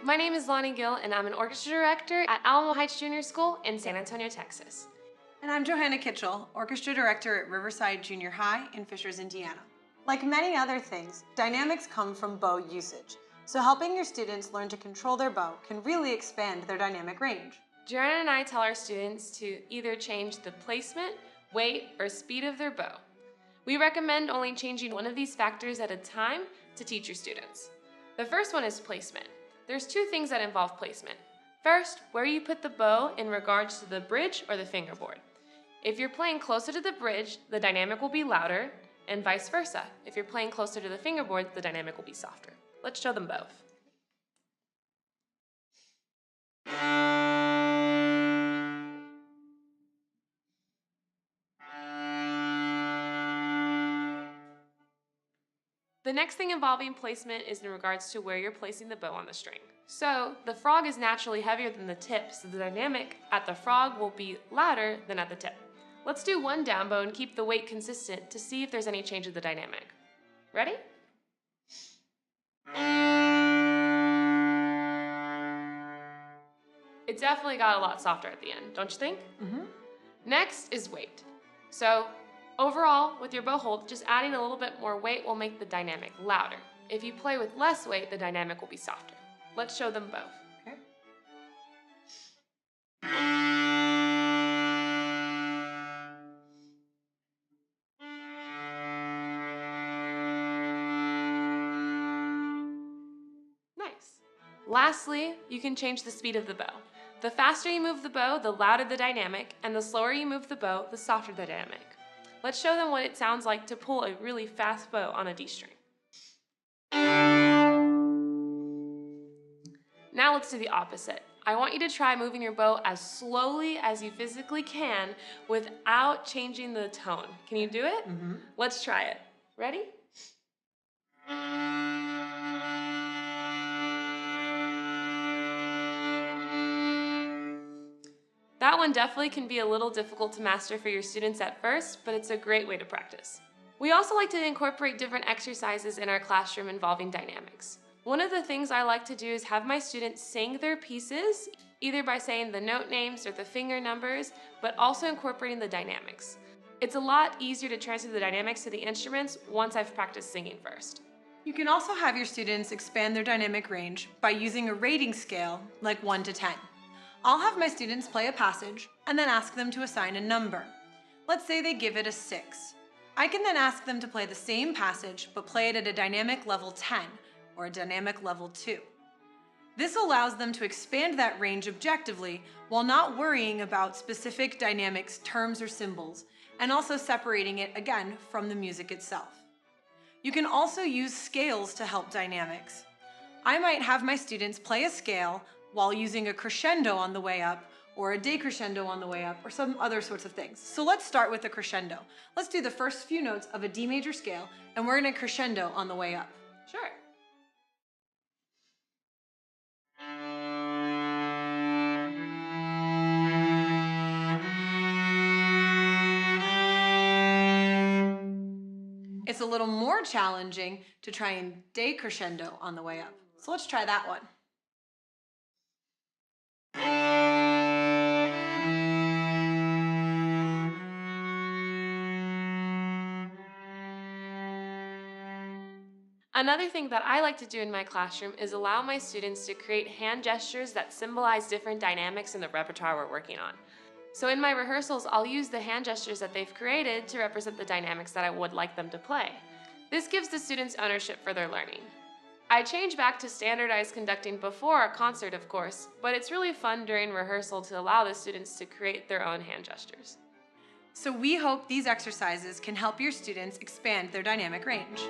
my name is Lonnie Gill, and I'm an orchestra director at Alamo Heights Junior School in San Antonio, Texas. And I'm Johanna Kitchell, orchestra director at Riverside Junior High in Fishers, Indiana. Like many other things, dynamics come from bow usage. So helping your students learn to control their bow can really expand their dynamic range. Joanna and I tell our students to either change the placement, weight, or speed of their bow. We recommend only changing one of these factors at a time to teach your students. The first one is placement. There's two things that involve placement. First, where you put the bow in regards to the bridge or the fingerboard. If you're playing closer to the bridge, the dynamic will be louder, and vice versa. If you're playing closer to the fingerboard, the dynamic will be softer. Let's show them both. The next thing involving placement is in regards to where you're placing the bow on the string. So the frog is naturally heavier than the tip, so the dynamic at the frog will be louder than at the tip. Let's do one down bow and keep the weight consistent to see if there's any change in the dynamic. Ready? It definitely got a lot softer at the end, don't you think? Mm-hmm. Next is weight. So overall, with your bow hold, just adding a little bit more weight will make the dynamic louder. If you play with less weight, the dynamic will be softer. Let's show them both. Okay. Nice. Lastly, you can change the speed of the bow. The faster you move the bow, the louder the dynamic, and the slower you move the bow, the softer the dynamic. Let's show them what it sounds like to pull a really fast bow on a D string. Now let's do the opposite. I want you to try moving your bow as slowly as you physically can without changing the tone. Can you do it? Mm-hmm. Let's try it. Ready? That one definitely can be a little difficult to master for your students at first, but it's a great way to practice. We also like to incorporate different exercises in our classroom involving dynamics. One of the things I like to do is have my students sing their pieces, either by saying the note names or the finger numbers, but also incorporating the dynamics. It's a lot easier to transfer the dynamics to the instruments once I've practiced singing first. You can also have your students expand their dynamic range by using a rating scale like 1 to 10. I'll have my students play a passage and then ask them to assign a number. Let's say they give it a 6. I can then ask them to play the same passage but play it at a dynamic level 10 or a dynamic level 2. This allows them to expand that range objectively while not worrying about specific dynamics, terms, or symbols, and also separating it again from the music itself. You can also use scales to help dynamics. I might have my students play a scale while using a crescendo on the way up, or a decrescendo on the way up, or some other sorts of things. So let's start with a crescendo. Let's do the first few notes of a D major scale, and we're gonna crescendo on the way up. Sure. It's a little more challenging to try and decrescendo on the way up. So let's try that one. Another thing that I like to do in my classroom is allow my students to create hand gestures that symbolize different dynamics in the repertoire we're working on. So in my rehearsals, I'll use the hand gestures that they've created to represent the dynamics that I would like them to play. This gives the students ownership for their learning. I change back to standardized conducting before a concert, of course, but it's really fun during rehearsal to allow the students to create their own hand gestures. So we hope these exercises can help your students expand their dynamic range.